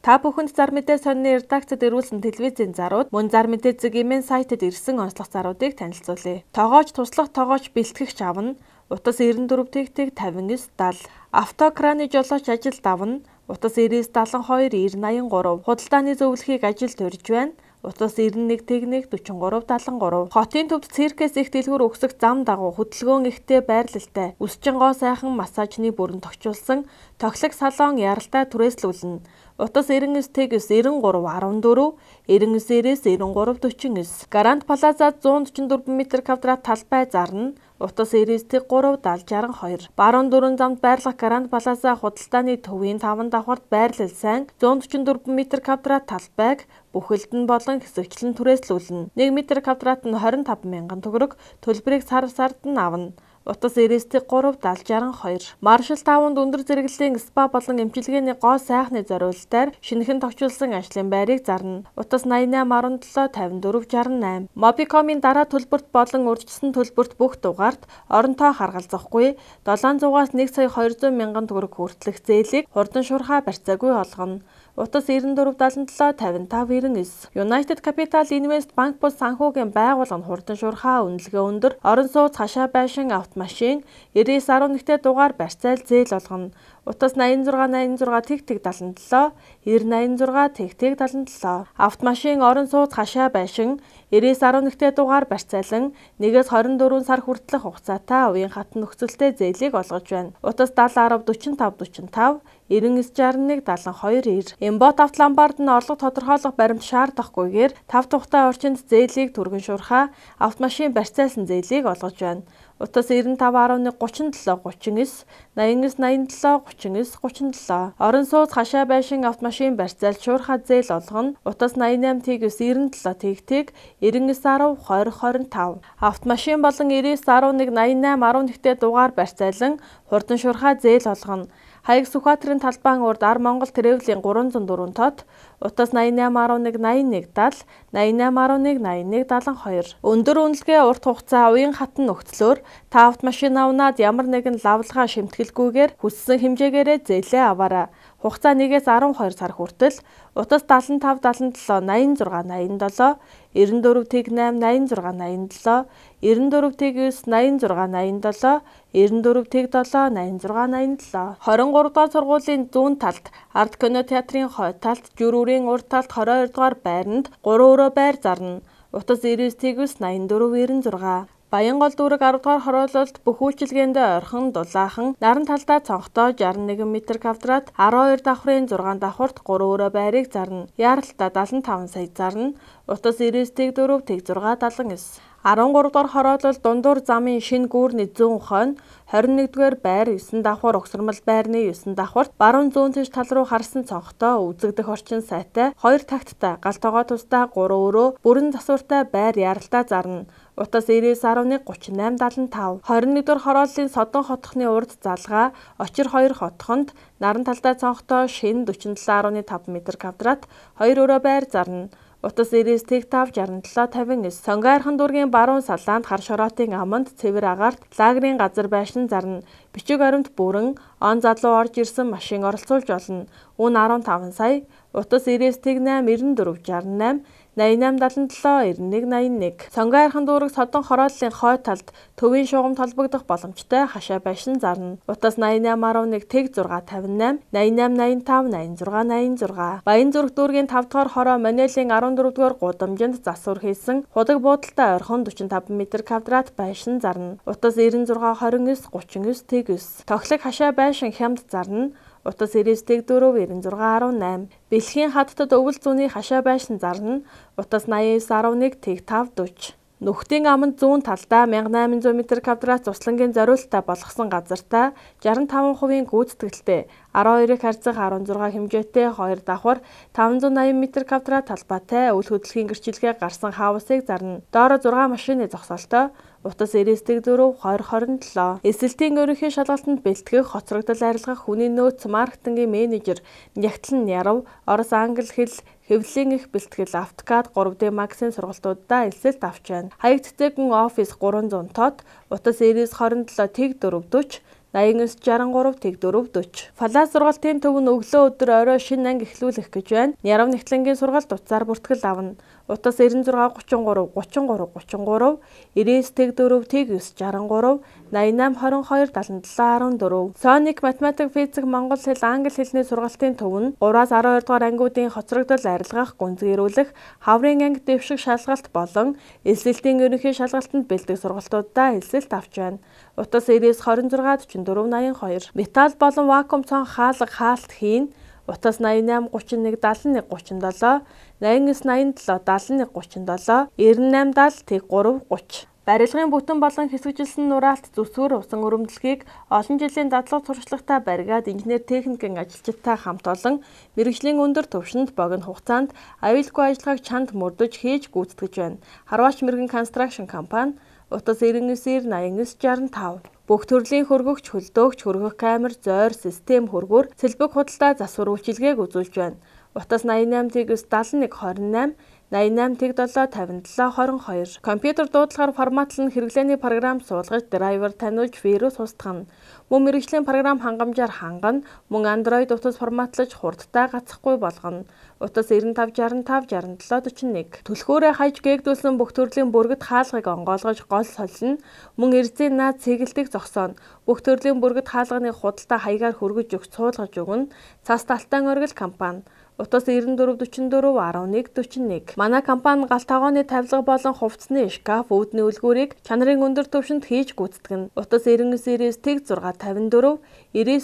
Та бүхэнд зар мэдээ сонины редакцид ирүүлсэн телевизийн зарууд мөн зар мэдээ зэгийн сайтад ирсэн онцлог заруудыг танилцуулъя. Тогооч туслах тогооч бэлтгэгч авна. Утас 94 тэгтэг 59 70. Автокраны жолооч ажилд авна. Утас 99 72 9083. Худалдааны зөвлөхийг ажилд урьж байна. Утас 91 тэгнэг 43 73. Хотын төвд циркээс их дэлгүүр өгсөх зам дагуу хөдөлгөөн ихтэй байрлалтай үсчин гоо сайхан массажны бүрэн тогтчулсан тоглог салон яралтай түрээслүүлнэ. Утас 99 тэгс 93 14 99-ээс 93 49. Гарант Плазад 144 м2 талбай зарна. Утас 99 3 70 62. Баруун дөрвөн замд байрлах Гарант Плаза худалдааны төвийн 5 давхарт байрлал сайн 144 м2 талбайг бүхэлд нь болон хэсэгчлэн түрээслүүлнэ. 1 м2-т нь 25 мянган төгрөг, төлбөрийг сард нь авна. Утас 99 3 70 62. Маршал 5-нд өндөр зэрэглэлийн спа болон эмчилгээний гоо сайхны зориулалтаар шинэхэн тогтчулсан ажлын байрыг зарна. Утас 88 17 54 68. Мобикомын дараа төлбөрт болон урьдчилсан төлбөрт бүх дугаарт оронтой харгалзахгүй 700-аас 1 сая 200 мянган төгрөг хүртэлх зээлийг хурдан шуурхай барьцаагүй олгоно. Утас 94 77 55 99. United Capital Invest Bank бус санхүүгийн байгууллага нь хурдан шуурхай үнэлгээ өндөр орон сууц хашаа байшин автомашин 9911-т дугаар барьцаал зээл олгоно. Утас 86 86 тэгтэг 77 9086 тэгтэг 77. Автомашин орон сууц хашаа байшин 9911-т дугаар барьцаалан 1-ээс 24 сар хүртэлх хугацаатай уян хатан нөхцөлтэй зээлийг олгож байна. Утас 70 10 45 45 9961 72 90. Эмбот автоламбард нь орлого тодорхойлох баримт шаардахгүйгээр 5 тухтай орчинд зээлийг түргэн шуурхай автомашин барьцаалсан зээлийг олгож байна. Утас 95 11 37 39 89 87 39 37. Орон сууц хашаа байшин автомашин барьцаал шуурхай зээл олгоно. Утас 88 тэгс 97 тэгтэг 99 10 20 25. Автомашин болон 99 11 88 11-т дугаар барьцаалан хурдан шуурхай зээл олгоно. Хаяг Сүхбаатарын талбайн урд Ар Монгол Тревлийн 304 тод. Утас 88 11 81 70 88 11 81 72. Өндөр үнэлгээ урт хугацаа уян хатан нөхцлөөр та автомашин авнаад ямар нэгэн лавлгаа шимтгэлгүйгээр хүссэн хэмжээгээрээ зээлээ аваарай. Хугацаа 1-ээс 12 сар хүртэл утас 75 77 86 87 94 тэг 8 86 87 94 тэгс 86 87 94 тэг 7 86 87. 23 дугаар сургуулийн зүүн талд Арт кино театрын хойд талд Жүрүүрийн урд талд 22 дугаар байранд 3 өрөө байр зарна. Утас 99 тэгс 84 96. Баянгол дүүрэг 10 дугаар хороололд бүх үйлчилгээнд ойрхон дулаахан наран талдаа цонхтой 61 м2-т 12 давхрын 6 давхарт 3 өрөө байрыг зарна. Яаралтаа 75 сая зарна. Утас 99 тэг 4 тэг 6 79. 13 дугаар хороолол дундуур замын шинэ гүүрний зүүн хойно 21-р байр 9 давхар угсармал байрны 9 давхарт баруун зүүн тийш тал руу харсан цонхтой үзэгдэх орчин сайтай 2 такттай гал тогоо тусдаа 3 өрөө бүрэн засвартай байр яаралтаа зарна. Утас 99 11 38 75. 21-р хорооллын Содон хотхны урд залгаа Очир 2 хотхонд наран талдаа цонхтой шинэ 47.5 м2-т 2 өрөө байр зарна. Утас 99 тэг 5 67 59. Сонгойрхан дүүргийн баруун салаанд хар шороотын аманд цэвэр агаарт лагерийн газар байшин зарна. Бичиг баримт бүрэн он залуу орж ирсэн машин оролцуулж болно. Үн 15 сая. Утас 99 тэг 8 94 68 88 77 91 81. Сонгойрхан дүүрэг Содон хорооллын хойд талд төвийн шугамд холбогдох боломжтой хашаа байшин зарна. Утас 88 11 тэг 6 58 88 85 86 86. Баянзүрх дүүргийн 5 дугаар хороо Манелийн 14 дугаар гудамжинд засвар хийсэн худаг буудалтай ойрхон 45 м2-т байшин зарна. Утас 96 29 39 тэг 9. Тоглог хашаа байшин хямд зарна. Утас 99 тэг 4 96 18. Бэлхийн хадтад өвөл зүүнний хашаа байшин зарна. Утас 89 11 тэг 5 40. Нүхтийн аманд зүүн талдаа 1800 м2-т цуслангийн зориулалтаа болгосон газартаа 65% гүйцэтгэлтэй 12-ыг харьцах 16 хэмжээтэй 2 давхар 580 м2 талбайтай үл хөдлөхийн гэрчилгээ гарсан хаусыг зарна. Доороо 6 машины зогсоолтой. Утас 99 тэг 4 20 27. Эсэлтийн ерөнхий шалгалтанд бэлтгэх хоцрогдол арилгах хүний нөөц маркетингийн менежер Нягтлан Ярав Орос англи хэл хэвлэлийн их бэлтгэл автокад 3D Max-ын сургалтуудаа эсэлт авч байна. Хаяг цэцэгэн офис 300 тод. Утас 99 27 тэг 4 40 89 63 40. Фалаа сургалтын төв нь өглөө өдөр орой шинэ анги эхлүүлэх гэж байна. Нярав нэгтлэнгийн сургалт утсаар бүртгэл авна. Утас 96 33 33 33 99 4 63 88 22 77 14. Соник математик, физик, монгол хэл, англи хэлний сургалтын төв нь 3-аас 12 дугаар ангиудын хоцрогдол арилгах, гүнзгийрүүлэх, хаврын анги дэвших шалгалт болон элсэлтийн ерөнхий шалгалтанд бэлдэх сургалтуудаа элсэлт авч байна. Утас 99 26 44 82. Металл болон вакуум цонх хаалга хаалт хийн. Утас 88 31 71 37 89 87 71 37 98 70 3 30. Барилгын бүтэн болон хэсэгжилсэн нураалт зүсгэр усан өрөмдлөхийг олон жилийн дадлага туршлагатай баригад инженер техникийн ажилчидтай хамт олон мэргэжлийн өндөр түвшинд богино хугацаанд аюулгүй ажиллагааг чанд мөрдөж хийж гүйцэтгэж байна. Харваач мэргэн констракшн компани утас 99 89 65. Бүх төрлийн хөргөгч, хөлдөөгч, хөргөх камер, зойр, систем хөргөөр сэлбэг худалдаа засвар үйлчилгээг үзүүлж байна. Утас 88 71 28 88 7 57 22. Компьютер дуудлагаар форматлан хэрэглээний програм суулгаж, драйвер таниулж, вирус устгана. Мөн мэргэжлийн програм хангамжаар хангана. Мөн Android утас форматлаж хурдтай гацхгүй болгоно. Утас 95 65 67 41. Түлхүүрээ хаяж гээгдүүлсэн бүх төрлийн бүргэд хаалгыг онгойлгож гол солино. Мөн эрзийн наад цэгэлдэг зогсооно. Бүх төрлийн бүргэд хаалганы худалдаа хаягаар хөргөж өгч суулгаж өгнө. Цас талтайн оргил компани. Утас 94 44 11 41. Манай компани галт тогооны тавилга болон хувцсны шкаф, үүдний үлгүүрийг чанарын өндөр түвшинд хийж гүйцэтгэнэ. Утас 99 6 54 99 4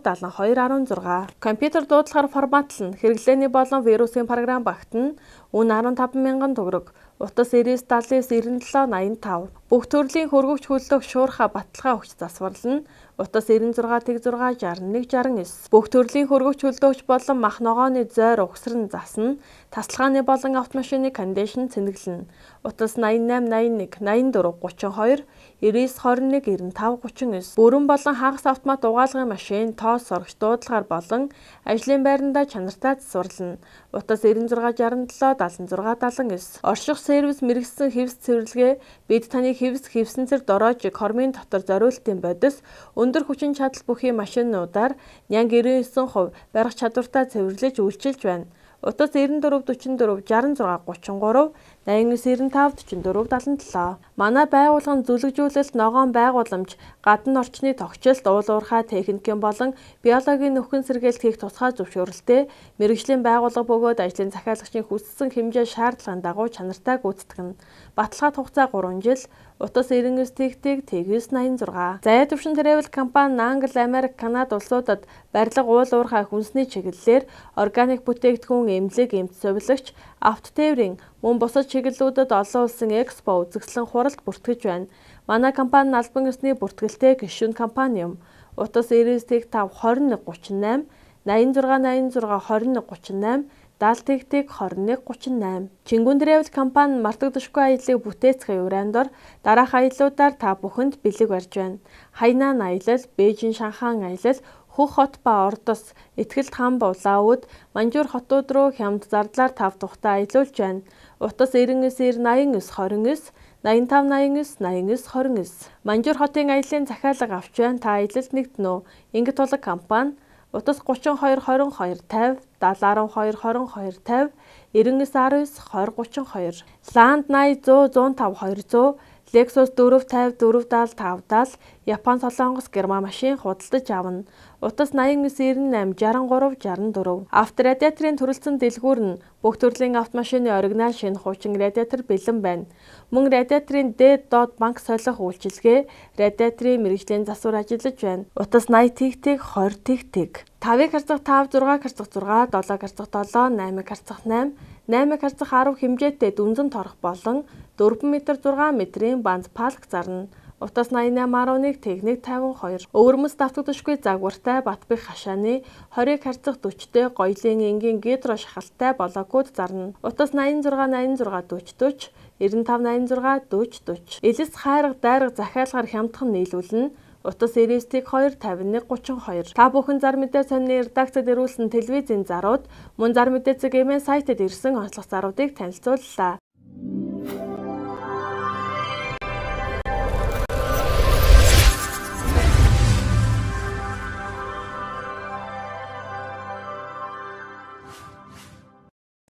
72 16. Компьютер дуудлагаар форматлан хэрэглээний болон вирусын програм багтана. Үн 15,000 төгрөг. Утас 99 77 85. Бүх төрлийн хөргөгч, хөлдөөх, шуурхаа, баталгаа өгч засварлана. Утас 96 6 61 69. Бүх төрлийн хөргөгч, хөлдөөгч болон мах ногооны зойр угсран засна. Тасалгааны болон автомашины кондишн цэнэглэнэ. Утас 88 81 84 32 99 21 95 39. Бүрэн болон хагас автомат угаалгын машин, тоос сорогч дуудлагаар болон ажлын байрандаа чанартай засварлана. Утас 96 67 76 79. Орших сервис мэргэжсэн хэвс цэвэрлэгээ бид таны хэвсэн цэр дороожиг хормын дотор зориултын бодис өндөр хүчин чадал бүхий машинуудаар нянг 99% барих чадвартай цэвэрлэж үйлчилж байна. Утас 94 44 66 33 89 95 44 77. Манай байгууллагын зүлэгжүүлэлт, ногоон байгууламж, гадна орчны тогтчлт, уул уурхай техникийн болон биологийн нөхөн сэргээлт хийх тусгай зөвшөөрөлтэй мэргэжлийн байгууллага бөгөөд ажлын захиалагчийн хүссэн хэмжээ шаардлагын дагуу чанартай гүйцэтгэнэ. Баталгаат хугацаа 3 жил. Утас 99 86. Заяа төвшин travel компани Англи, Америк, Канада улсуудад барилга, уул уурхай, хүнсний чиглэлээр органик бүтээгдэхүүн, эмнэлэг, эмч сувилагч, авто тээврийн мөн бусад чиглэлүүдэд олон улсын экспо, үзэсгэлэн хуралд бүртгэж байна. Манай компани албан ёсны бүртгэлтэй гишүүн компани юм. Утас 99 5 21 38 86 86 21 38 70 21 38. Чингүн travel компани мартагдашгүй аяллыг бүтээцэх урандор дараах аяллуудаар та бүхэнд бэлэг барьж байна. Хайнан аялал, Бээжин, Шанхай аялал, Хөх хот ба Ордос, Этгэлт хам Улаауд, Манжуур хотууд руу хямд зардлаар 5 тухтай аялуулж байна. Утас 99 89 29 85 89 89 29. Манжуур хотын аяллаа захиалга авч байна. Та аялалд нэгдэнэ үү? Ингээд тулаг компани Утас 32 22 50 70 12 22 50 99 19 20 32. Ланд 80 100 105 200 Lexus 450 470 570 Япон, Солонгос, Герман машин худалдаж авна. Утас 89 98 63 64. Авторадиаторын төрөлцсөн дэлгүүр нь бүх төрлийн автомашины оригинал шинэ хуучин радиатор бэлэн байна. Мөн радиаторын D.Bank солих үйлчилгээ, радиаторын мэргэжлийн засвар ажиллаж байна. Утас 80 тэг 20 тэг. 5-ыг харьцах 5, 6-ыг харьцах 6, 7-ыг харьцах 7, 8-ыг харьцах 8, 8-ыг харьцах 10 хэмжээтэй дүнзэн торох болон 4 м 6 м-ийн банз палк зарна. Утас 88 11 техник 52. Өвөрмөс давтагдашгүй загвартай Батбих хашааны 20-ыг харьцах 40-тэй гоёлын энгийн гидро шахалтай блокууд зарна. Утас 86 86 40 40 95 86 40 40. Элэс хайрга дайрга захиалгаар хямдхан нийлүүлнэ. Утас 99 2 51 32. Та бүхэн зар мэдээ сонины редакцид ирүүлсэн телевизийн зарууд, мөн зар мэдээ цэгийн сайтад ирсэн онцлог заруудыг танилцууллаа.